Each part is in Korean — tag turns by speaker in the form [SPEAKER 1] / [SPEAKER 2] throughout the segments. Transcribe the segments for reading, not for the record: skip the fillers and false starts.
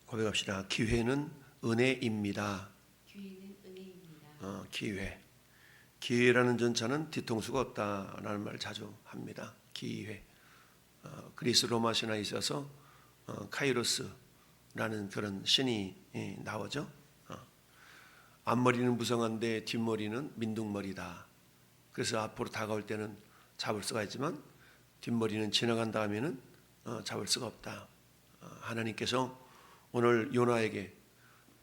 [SPEAKER 1] 고백합시다. 기회는 은혜입니다.
[SPEAKER 2] 기회는 은혜입니다.
[SPEAKER 1] 기회. 기회라는 전차는 뒤통수가 없다라는 말을 자주 합니다. 기회. 그리스 로마 신화에 있어서 카이로스라는 그런 신이 나오죠. 앞머리는 무성한데 뒷머리는 민둥머리다. 그래서 앞으로 다가올 때는 잡을 수가 있지만 뒷머리는 지나간 다음에는 잡을 수가 없다. 하나님께서 오늘 요나에게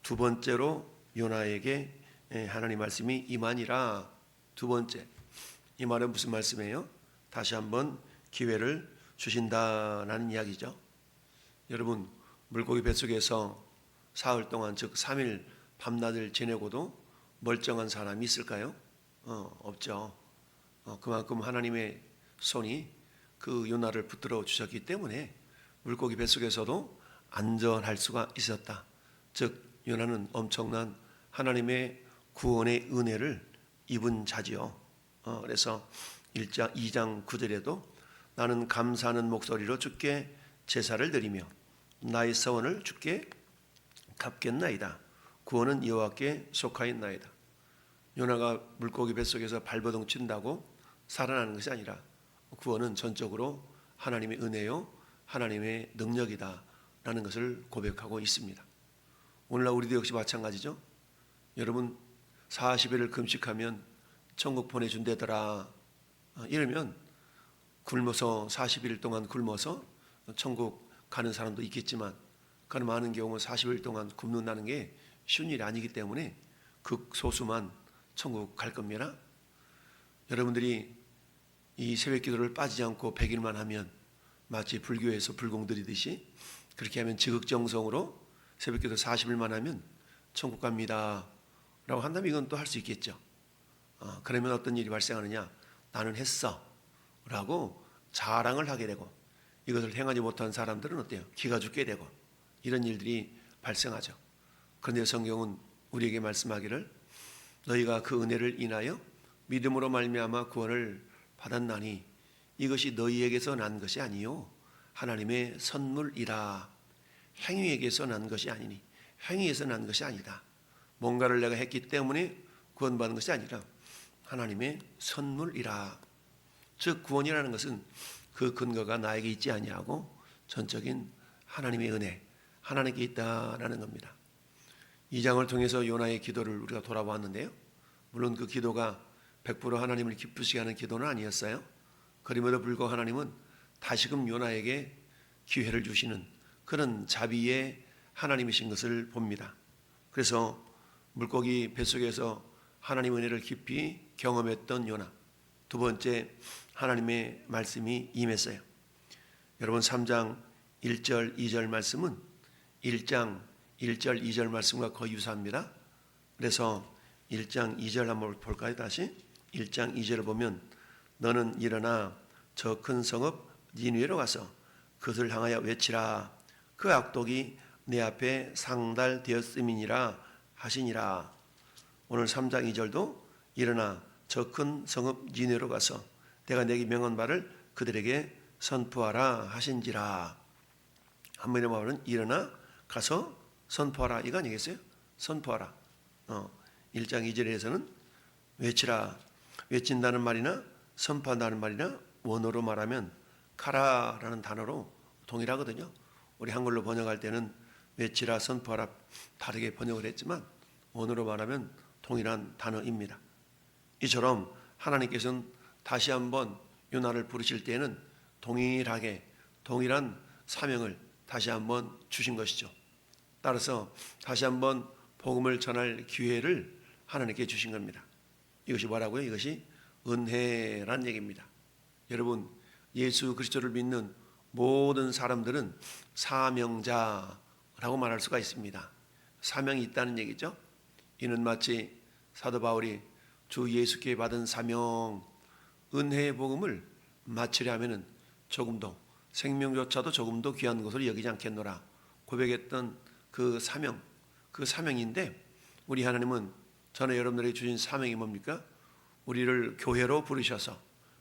[SPEAKER 1] 두 번째로 요나에게 하나님 말씀이 임하니라. 두 번째, 이 말은 무슨 말씀이에요? 다시 한번 기회를 주신다라는 이야기죠. 여러분, 물고기 뱃속에서 사흘 동안, 즉 3일 밤낮을 지내고도 멀쩡한 사람이 있을까요? 없죠. 그만큼 하나님의 손이 그 요나를 붙들어 주셨기 때문에 물고기 뱃속에서도 안전할 수가 있었다. 즉 요나는 엄청난 하나님의 구원의 은혜를 입은 자지요. 그래서 2장 9절에도 나는 감사하는 목소리로 주께 제사를 드리며 나의 서원을 주께 갚겠나이다. 구원은 여호와께 속하였나이다. 요나가 물고기 뱃속에서 발버둥 친다고 살아나는 것이 아니라 구원은 전적으로 하나님의 은혜요 하나님의 능력이다 라는 것을 고백하고 있습니다. 오늘날 우리도 역시 마찬가지죠. 여러분 40일을 금식하면 천국 보내준대더라 이러면 굶어서 40일 동안 굶어서 천국 가는 사람도 있겠지만 그런 많은 경우 40일 동안 굶는다는 게 쉬운 일이 아니기 때문에 극소수만 천국 갈 겁니다. 여러분들이 이 새벽 기도를 빠지지 않고 100일만 하면 마치 불교에서 불공 들이듯이 그렇게 하면 지극정성으로 새벽 기도 40일만 하면 천국 갑니다 라고 한다면 이건 또 할 수 있겠죠. 그러면 어떤 일이 발생하느냐, 나는 했어 라고 자랑을 하게 되고 이것을 행하지 못한 사람들은 어때요? 기가 죽게 되고 이런 일들이 발생하죠. 그런데 성경은 우리에게 말씀하기를 너희가 그 은혜를 인하여 믿음으로 말미암아 구원을 받았나니 이것이 너희에게서 난 것이 아니요 하나님의 선물이라. 행위에게서 난 것이 아니니 행위에서 난 것이 아니다. 뭔가를 내가 했기 때문에 구원받은 것이 아니라 하나님의 선물이라. 즉 구원이라는 것은 그 근거가 나에게 있지 아니하고 전적인 하나님의 은혜, 하나님께 있다라는 겁니다. 이 장을 통해서 요나의 기도를 우리가 돌아보았는데요. 물론 그 기도가 100% 하나님을 기쁘시게 하는 기도는 아니었어요. 그럼에도 불구하고 하나님은 다시금 요나에게 기회를 주시는 그런 자비의 하나님이신 것을 봅니다. 그래서 물고기 뱃속에서 하나님의 은혜를 깊이 경험했던 요나. 두 번째, 하나님의 말씀이 임했어요. 여러분 3장 1절 2절 말씀은 1장 1절 2절 말씀과 거의 유사합니다. 그래서 1장 2절 한번 볼까요? 다시 1장 2절을 보면 너는 일어나 저 큰 성읍 니느웨로 가서 그것을 향하여 외치라. 그 악독이 내 앞에 상달되었음이니라 하시니라. 오늘 3장 2절도 일어나 저 큰 성읍 니느웨로 가서 내가 내게 명한 바를 그들에게 선포하라 하신지라. 한번에 말하면 일어나 가서 선포하라 이거 아니겠어요? 선포하라. 1장 2절에서는 외치라. 외친다는 말이나 선포한다는 말이나 원어로 말하면 카라라는 단어로 동일하거든요. 우리 한글로 번역할 때는 외치라 선포하라 다르게 번역을 했지만 원어로 말하면 동일한 단어입니다. 이처럼 하나님께서는 다시 한번 요나를 부르실 때에는 동일한 사명을 다시 한번 주신 것이죠. 따라서 다시 한번 복음을 전할 기회를 하나님께 주신 겁니다. 이것이 뭐라고요? 이것이 은혜란 얘기입니다. 여러분 예수 그리스도를 믿는 모든 사람들은 사명자라고 말할 수가 있습니다. 사명이 있다는 얘기죠. 이는 마치 사도 바울이 주 예수께 받은 사명 은혜의 복음을 마치려 하면은 조금도 생명조차도 조금도 귀한 것으로 여기지 않겠노라 고백했던 그 사명인데 우리 하나님은 전에 여러분들에게 주신 사명이 뭡니까? 우리를 교회로 부르셔서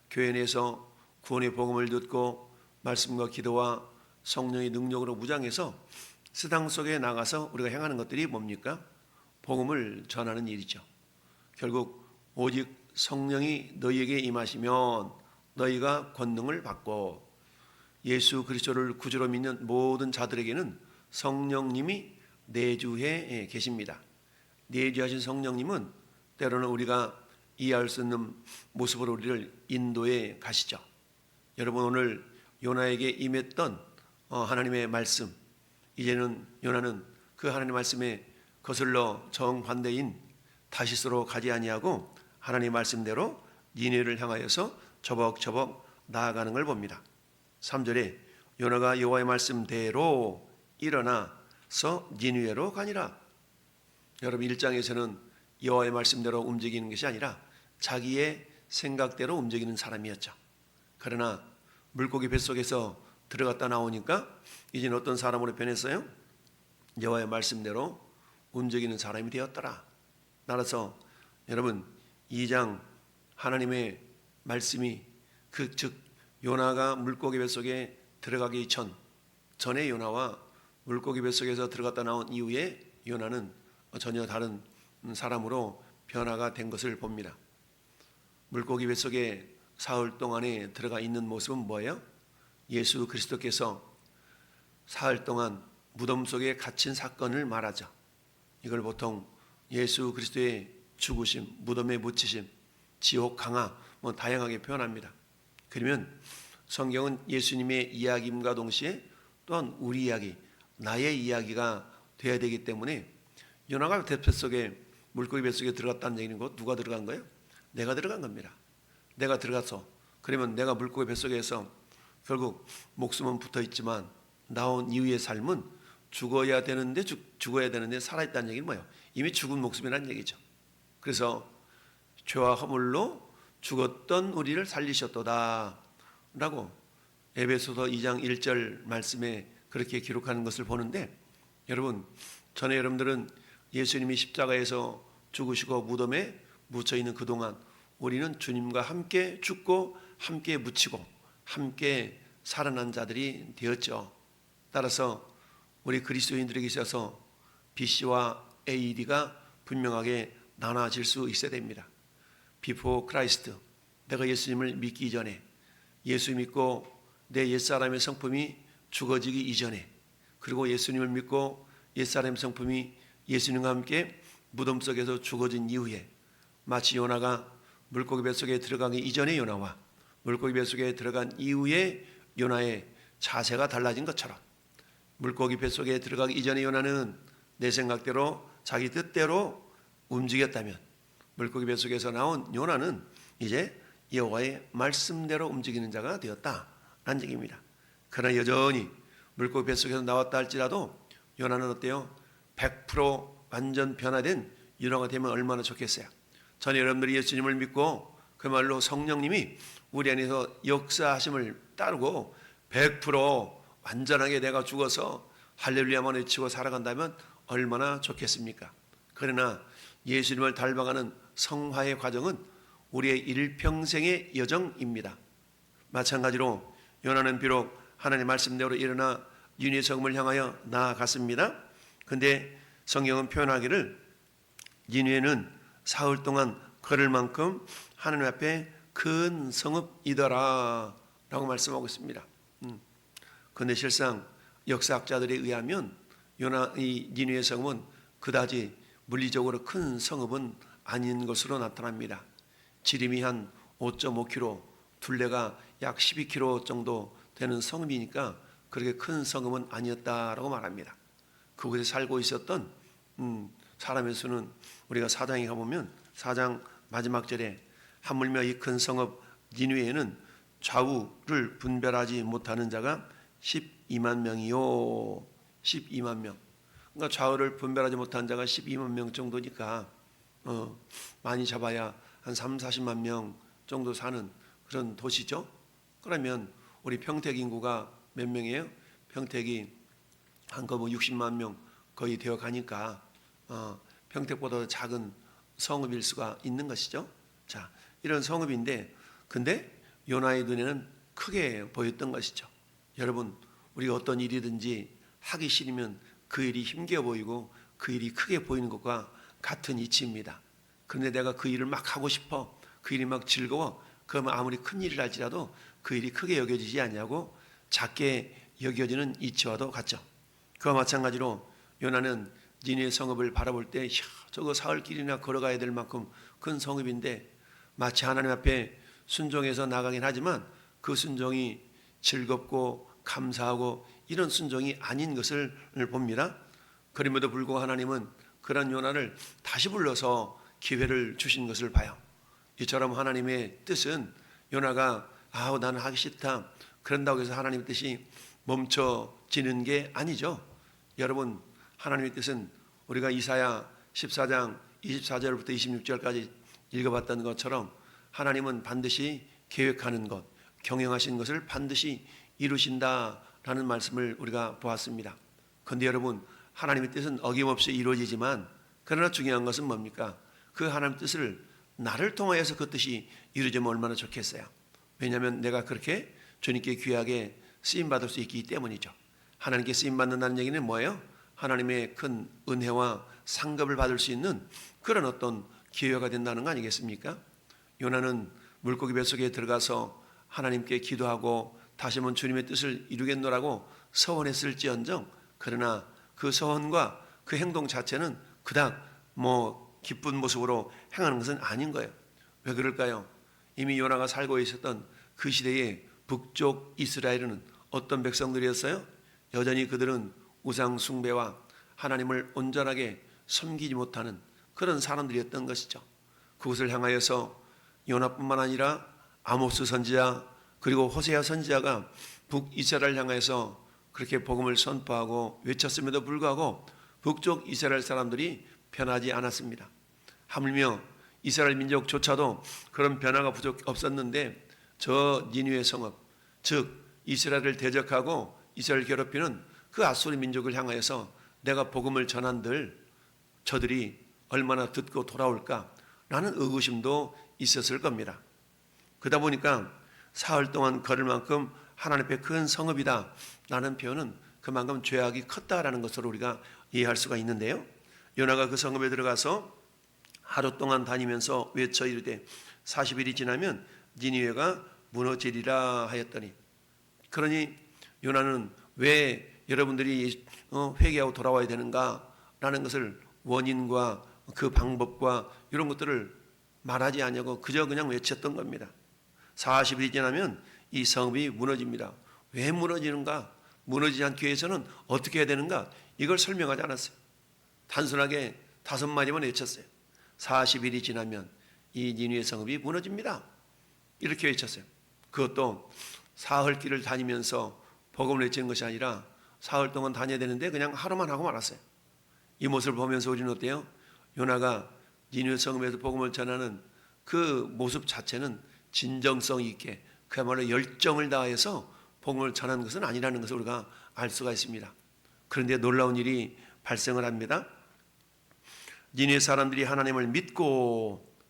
[SPEAKER 1] 교회 내에서 구원의 복음을 듣고 말씀과 기도와 성령의 능력으로 무장해서 세상 속에 나가서 우리가 행하는 것들이 뭡니까? 복음을 전하는 일이죠. 결국 오직 성령이 너희에게 임하시면 너희가 권능을 받고, 예수 그리스도를 구주로 믿는 모든 자들에게는 성령님이 내주해 계십니다. 내주하신 성령님은 때로는 우리가 이해할 수 없는 모습으로 우리를 인도해 가시죠. 여러분, 오늘 요나에게 임했던 하나님의 말씀, 이제는 요나는 그 하나님의 말씀에 거슬러 정반대인 다시스로 가지 아니하고 하나님의 말씀대로 니느웨를 향하여서 저벅저벅 나아가는 걸 봅니다. 3절에 요나가 여호와의 말씀대로 일어나서 니느웨로 가니라. 여러분, 1장에서는 여호와의 말씀대로 움직이는 것이 아니라 자기의 생각대로 움직이는 사람이었죠. 그러나 물고기 뱃속에서 들어갔다 나오니까 이제는 어떤 사람으로 변했어요? 여호와의 말씀대로 움직이는 사람이 되었더라. 따라서 여러분, 2장 하나님의 말씀이 즉 요나가 물고기 뱃속에 들어가기 전에 요나와 물고기 뱃속에서 들어갔다 나온 이후에 요나는 전혀 다른 사람으로 변화가 된 것을 봅니다. 물고기 뱃속에 사흘 동안에 들어가 있는 모습은 뭐예요? 예수 그리스도께서 사흘 동안 무덤 속에 갇힌 사건을 말하죠. 이걸 보통 예수 그리스도의 죽으심, 무덤에 묻히심, 지옥 강화 다양하게 표현합니다. 그러면 성경은 예수님의 이야기임과 동시에 또한 우리 이야기, 나의 이야기가 되어야 되기 때문에 요나가 뱃속에 물고기 뱃속에 들어갔다는 얘기는 거 누가 들어간 거예요? 내가 들어간 겁니다. 내가 들어가서, 그러면 내가 물고기 뱃속에서 결국 목숨은 붙어 있지만 나온 이후의 삶은 죽어야 되는데 살아있다는 얘기는 뭐예요? 이미 죽은 목숨이라는 얘기죠. 그래서 죄와 허물로 죽었던 우리를 살리셨도다 라고 에베소서 2장 1절 말씀에 그렇게 기록하는 것을 보는데, 여러분, 전에 여러분들은 예수님이 십자가에서 죽으시고 무덤에 묻혀 있는 그동안 우리는 주님과 함께 죽고 함께 묻히고 함께 살아난 자들이 되었죠. 따라서 우리 그리스도인들에게 있어서 BC와 AD가 분명하게 나눠질 수 있어야 됩니다. Before Christ, 내가 예수님을 믿기 이전에, 예수 믿고 내 옛사람의 성품이 죽어지기 이전에, 그리고 예수님을 믿고 옛사람의 성품이 예수님과 함께 무덤 속에서 죽어진 이후에, 마치 요나가 물고기 뱃속에 들어가기 이전의 요나와 물고기 뱃속에 들어간 이후의 요나의 자세가 달라진 것처럼, 물고기 뱃속에 들어가기 이전의 요나는 내 생각대로 자기 뜻대로 움직였다면, 물고기 뱃속에서 나온 요나는 이제 여호와의 말씀대로 움직이는 자가 되었다라는 얘기입니다. 그러나 여전히 물고기 뱃속에서 나왔다 할지라도 요나는 어때요? 100% 완전 변화된 요나가 되면 얼마나 좋겠어요. 전에 여러분들이 예수님을 믿고 그 말로 성령님이 우리 안에서 역사하심을 따르고 100% 완전하게 내가 죽어서 할렐루야만 외치고 살아간다면 얼마나 좋겠습니까? 그러나 예수님을 닮아가는 성화의 과정은 우리의 일평생의 여정입니다. 마찬가지로 요나는 비록 하나님의 말씀대로 일어나 니느웨 성을 향하여 나아갔습니다. 근데 성경은 표현하기를 니느웨는 사흘 동안 걸을 만큼 하나님 앞에 큰 성읍이더라 라고 말씀하고 있습니다. 그런데 실상 역사학자들에 의하면 이 니느웨 성은 그다지 물리적으로 큰 성읍은 아닌 것으로 나타납니다. 지름이 한 5.5km, 둘레가 약 12km 정도 되는 성읍이니까 그렇게 큰 성읍은 아니었다라고 말합니다. 그곳에 살고 있었던 사람의 수는 우리가 4장에 가보면 4장 마지막 절에 하물며 이 큰 성읍 니느웨에는 좌우를 분별하지 못하는 자가 12만 명이요. 12만 명. 그러니까 좌우를 분별하지 못한 자가 12만 명 정도니까 많이 잡아야 한 3, 40만 명 정도 사는 그런 도시죠. 그러면 우리 평택 인구가 몇 명이에요? 평택이 한 거 60만 명 거의 되어 가니까 평택보다 작은 성읍일 수가 있는 것이죠. 자, 이런 성읍인데, 근데 요나의 눈에는 크게 보였던 것이죠. 여러분, 우리가 어떤 일이든지 하기 싫으면 그 일이 힘겨 보이고 그 일이 크게 보이는 것과 같은 이치입니다. 그런데 내가 그 일을 막 하고 싶어, 그 일이 막 즐거워, 그러면 아무리 큰 일이랄지라도 그 일이 크게 여겨지지 않냐고 작게 여겨지는 이치와도 같죠. 그와 마찬가지로 요나는 니느웨 성읍을 바라볼 때 저거 사흘길이나 걸어가야 될 만큼 큰 성읍인데 마치 하나님 앞에 순종해서 나가긴 하지만 그 순종이 즐겁고 감사하고 이런 순종이 아닌 것을 봅니다. 그럼에도 불구하고 하나님은 그런 요나를 다시 불러서 기회를 주신 것을 봐요. 이처럼 하나님의 뜻은 요나가 나는 하기 싫다 그런다고 해서 하나님의 뜻이 멈춰지는 게 아니죠. 여러분, 하나님의 뜻은 우리가 이사야 14장 24절부터 26절까지 읽어봤던 것처럼 하나님은 반드시 계획하는 것, 경영하신 것을 반드시 이루신다라는 말씀을 우리가 보았습니다. 그런데 여러분, 하나님의 뜻은 어김없이 이루어지지만 그러나 중요한 것은 뭡니까? 그 하나님의 뜻을 나를 통하여서 그 뜻이 이루어지면 얼마나 좋겠어요. 왜냐하면 내가 그렇게 주님께 귀하게 쓰임받을 수 있기 때문이죠. 하나님께 쓰임받는다는 얘기는 뭐예요? 하나님의 큰 은혜와 상급을 받을 수 있는 그런 어떤 기회가 된다는 거 아니겠습니까? 요나는 물고기 뱃속에 들어가서 하나님께 기도하고 다시 한번 주님의 뜻을 이루겠노라고 서원했을지언정 그러나 그 서원과 그 행동 자체는 그닥 기쁜 모습으로 행하는 것은 아닌 거예요. 왜 그럴까요? 이미 요나가 살고 있었던 그 시대의 북쪽 이스라엘은 어떤 백성들이었어요? 여전히 그들은 우상 숭배와 하나님을 온전하게 섬기지 못하는 그런 사람들이었던 것이죠. 그것을 향하여서 요나뿐만 아니라 아모스 선지자 그리고 호세아 선지자가 북이스라엘 향해서 그렇게 복음을 선포하고 외쳤음에도 불구하고 북쪽 이스라엘 사람들이 변하지 않았습니다. 하물며 이스라엘 민족조차도 그런 변화가 없었는데 저 니느웨 성읍, 즉 이스라엘을 대적하고 이스라엘을 괴롭히는 그 앗소리 민족을 향하여서 내가 복음을 전한들 저들이 얼마나 듣고 돌아올까 라는 의구심도 있었을 겁니다. 그러다 보니까 사흘 동안 걸을 만큼 하나님 앞에 큰 성읍이다 라는 표현은 그만큼 죄악이 컸다라는 것으로 우리가 이해할 수가 있는데요. 요나가 그 성읍에 들어가서 하루 동안 다니면서 외쳐 이르되 40일이 지나면 니느웨가 무너지리라 하였더니, 그러니 요나는 왜 여러분들이 회개하고 돌아와야 되는가라는 것을 원인과 그 방법과 이런 것들을 말하지 않냐고 그저 그냥 외쳤던 겁니다. 40일이 지나면 이 성읍이 무너집니다. 왜 무너지는가? 무너지지 않기 위해서는 어떻게 해야 되는가? 이걸 설명하지 않았어요. 단순하게 5마디만 외쳤어요. 40일이 지나면 이 니느웨 성읍이 무너집니다. 이렇게 외쳤어요. 그것도 사흘길을 다니면서 복음을 외치는 것이 아니라 사흘 동안 다녀야 되는데 그냥 하루만 하고 말았어요. 이 모습을 보면서 우리는 어때요? 요나가 니느웨 성읍에서 복음을 전하는 그 모습 자체는 진정성 있게 그야말로 열정을 다해서 복음을 전하는 것은 아니라는 것을 우리가 알 수가 있습니다. 그런데 놀라운 일이 발생을 합니다. 니느웨 사람들이 하나님을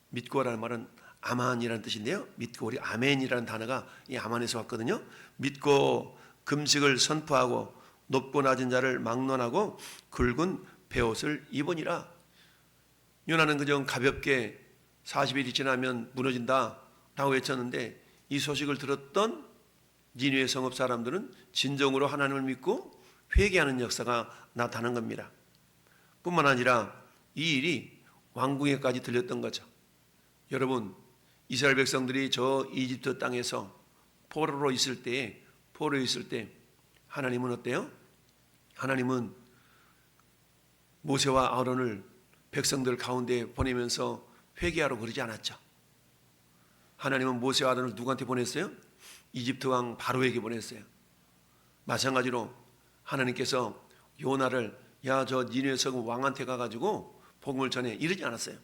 [SPEAKER 1] 믿고라는 말은 아만이라는 뜻인데요. 믿고, 우리 아멘이라는 단어가 이 아만에서 왔거든요. 믿고 금식을 선포하고 높고 낮은 자를 막론하고 굵은 베옷을 입으니라. 요나는 그저 가볍게 40일이 지나면 무너진다 라고 외쳤는데 이 소식을 들었던 니느웨 성읍 사람들은 진정으로 하나님을 믿고 회개하는 역사가 나타난 겁니다. 뿐만 아니라 이 일이 왕궁에까지 들렸던 거죠. 여러분, 이스라엘 백성들이 저 이집트 땅에서 포로로 있을 때 하나님은 어때요? 하나님은 모세와 아론을 백성들 가운데 보내면서 회개하러 그러지 않았죠. 하나님은 모세와 아론을 누구한테 보냈어요? 이집트 왕 바로에게 보냈어요. 마찬가지로 하나님께서 요나를 저 니느웨 성읍 왕한테 가가지고 복음을 전해 이러지 않았어요.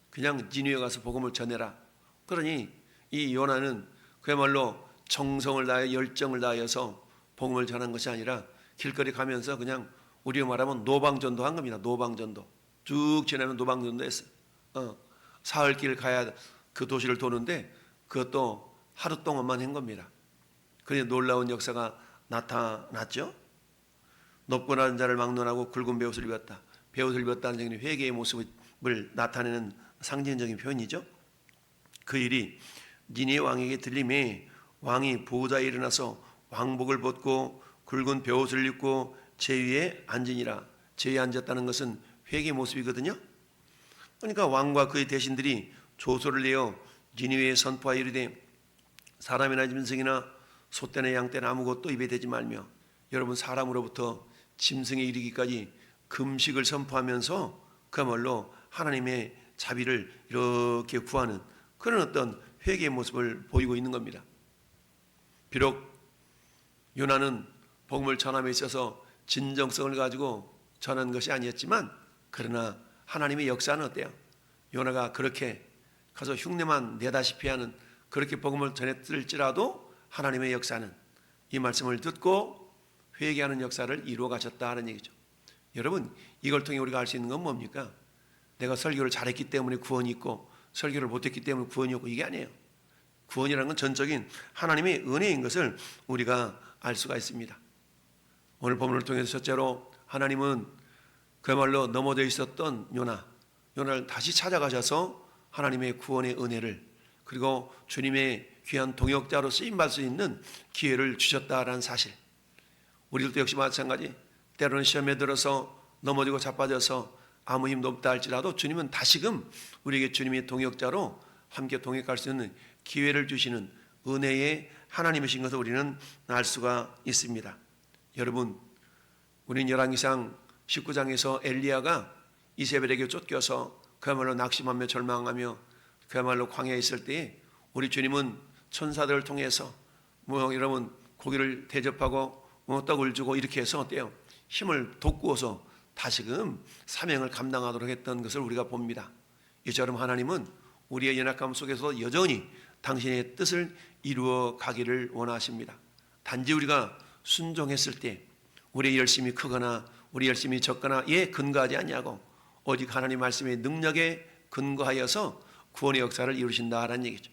[SPEAKER 1] 그냥 니느웨 가서 복음을 전해라. 그러니 이 요나는 그야말로 정성을 다해 열정을 다해서 복음을 전한 것이 아니라 길거리 가면서 그냥 우리가 말하면 노방전도 한 겁니다. 노방전도 쭉 지나면 노방전도 했어요. 사흘길 가야 그 도시를 도는데 그것도 하루 동안만 한 겁니다. 그런데 놀라운 역사가 나타났죠. 높고 낮은 자를 막론하고 굵은 베옷을 입었다. 베옷을 입었다는 얘기는 회개의 모습을 나타내는 상징적인 표현이죠. 그 일이 니네 왕에게 들림에 왕이 보좌에 일어나서 왕복을 벗고 굵은 베옷을 입고 제위에 앉으니라. 제위에 앉았다는 것은 회개의 모습이거든요. 그러니까 왕과 그의 대신들이 조소를 내어 니느웨에 선포하여 이르되 사람이나 짐승이나 소떼나 양떼나 아무것도 입에 대지 말며, 여러분 사람으로부터 짐승에 이르기까지 금식을 선포하면서 그야말로 하나님의 자비를 이렇게 구하는 그런 어떤 회개의 모습을 보이고 있는 겁니다. 비록 요나는 복음을 전함에 있어서 진정성을 가지고 전한 것이 아니었지만, 그러나 하나님의 역사는 어때요? 요나가 그렇게 가서 흉내만 내다시피 하는 그렇게 복음을 전했을지라도 하나님의 역사는 이 말씀을 듣고 회개하는 역사를 이루어 가셨다 하는 얘기죠. 여러분, 이걸 통해 우리가 알 수 있는 건 뭡니까? 내가 설교를 잘했기 때문에 구원이 있고 설교를 못했기 때문에 구원이 없고, 이게 아니에요. 구원이라는 건 전적인 하나님의 은혜인 것을 우리가 알 수가 있습니다. 오늘 본문을 통해서 첫째로 하나님은 그야말로 넘어져 있었던 요나를 다시 찾아가셔서 하나님의 구원의 은혜를, 그리고 주님의 귀한 동역자로 쓰임받을 수 있는 기회를 주셨다라는 사실. 우리들도 역시 마찬가지. 때로는 시험에 들어서 넘어지고 자빠져서 아무 힘도 없다 할지라도 주님은 다시금 우리에게 주님의 동역자로 함께 동역할 수 있는 기회를 주시는 은혜의 하나님이신 것을 우리는 알 수가 있습니다. 여러분, 우리는 열왕기상 19장에서 엘리야가 이세벨에게 쫓겨서 그야말로 낙심하며 절망하며 그야말로 광야에 있을 때에 우리 주님은 천사들을 통해서 여러분 고기를 대접하고 떡을 주고 이렇게 해서 어때요? 힘을 돋구어서 다시금 사명을 감당하도록 했던 것을 우리가 봅니다. 이처럼 하나님은 우리의 연약함 속에서 여전히 당신의 뜻을 이루어 가기를 원하십니다. 단지 우리가 순종했을 때 우리의 열심이 크거나 우리 열심이 적거나에 근거하지 아니하고 오직 하나님 말씀의 능력에 근거하여서 구원의 역사를 이루신다라는 얘기죠.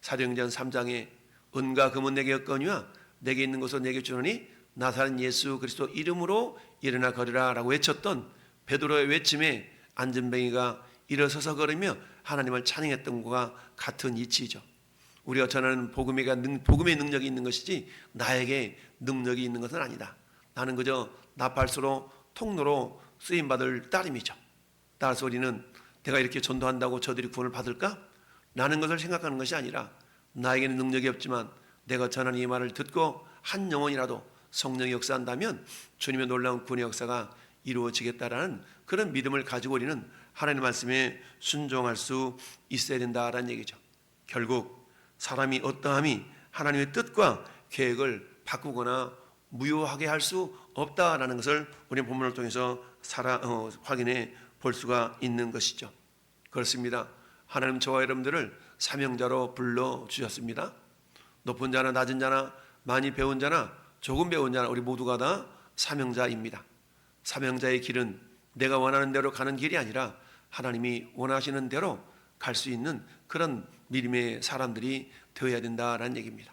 [SPEAKER 1] 사도행전 3장에 은과 금은 내게 없거니와 내게 있는 것을 내게 주노니 나사렛 예수 그리스도 이름으로 일어나 걸으라 라고 외쳤던 베드로의 외침에 안전뱅이가 일어서서 걸으며 하나님을 찬양했던 것과 같은 이치죠. 우리가 전하는 복음의 능력이 있는 것이지 나에게 능력이 있는 것은 아니다. 나는 그저 나팔수로 통로로 쓰임받을 따름이죠. 따라서 우리는 내가 이렇게 전도한다고 저들이 구원을 받을까? 라는 것을 생각하는 것이 아니라 나에게는 능력이 없지만 내가 전하는 이 말을 듣고 한 영혼이라도 성령이 역사한다면 주님의 놀라운 구원의 역사가 이루어지겠다라는 그런 믿음을 가지고 우리는 하나님의 말씀에 순종할 수 있어야 된다라는 얘기죠. 결국 사람이 어떠함이 하나님의 뜻과 계획을 바꾸거나 무효하게 할 수 없다라는 것을 우리 본문을 통해서 확인해 볼 수가 있는 것이죠. 그렇습니다. 하나님 저와 여러분들을 사명자로 불러주셨습니다. 높은 자나 낮은 자나 많이 배운 자나 조금 배운 자나 우리 모두가 다 사명자입니다. 사명자의 길은 내가 원하는 대로 가는 길이 아니라 하나님이 원하시는 대로 갈 수 있는 그런 믿음의 사람들이 되어야 된다라는 얘기입니다.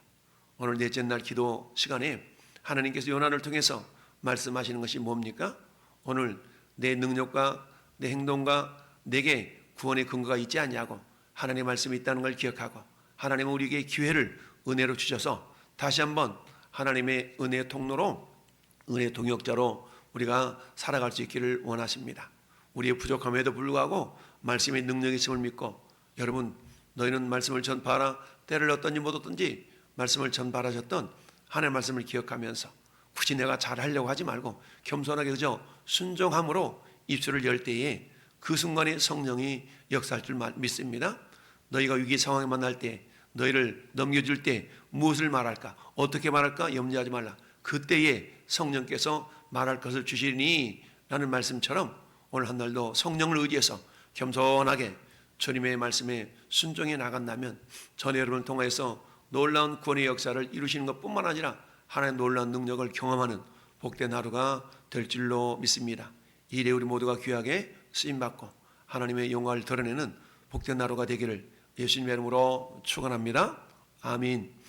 [SPEAKER 1] 오늘 넷째 날 기도 시간에 하나님께서 요나를 통해서 말씀하시는 것이 뭡니까? 오늘 내 능력과 내 행동과 내게 구원의 근거가 있지 않냐고 하나님의 말씀이 있다는 걸 기억하고 하나님은 우리에게 기회를 은혜로 주셔서 다시 한번 하나님의 은혜의 통로로 은혜의 동역자로 우리가 살아갈 수 있기를 원하십니다. 우리의 부족함에도 불구하고 말씀의 능력이 있음을 믿고 여러분 너희는 말씀을 전파하라 때를 얻든지 못 얻든지 말씀을 전파하셨던 하나님의 말씀을 기억하면서 굳이 내가 잘하려고 하지 말고 겸손하게 그저 순종함으로 입술을 열 때에 그 순간에 성령이 역사할 줄 믿습니다. 너희가 위기 상황에 만날 때 너희를 넘겨줄 때 무엇을 말할까 어떻게 말할까 염려하지 말라. 그때에 성령께서 말할 것을 주시니 라는 말씀처럼 오늘 한 날도 성령을 의지해서 겸손하게 주님의 말씀에 순종해 나간다면 전에 여러분을 통해서 놀라운 구원의 역사를 이루시는 것뿐만 아니라 하나님의 놀라운 능력을 경험하는 복된 하루가 될 줄로 믿습니다. 이 일에 우리 모두가 귀하게 쓰임받고 하나님의 영광을 드러내는 복된 하루가 되기를 예수님의 이름으로 축원합니다. 아멘.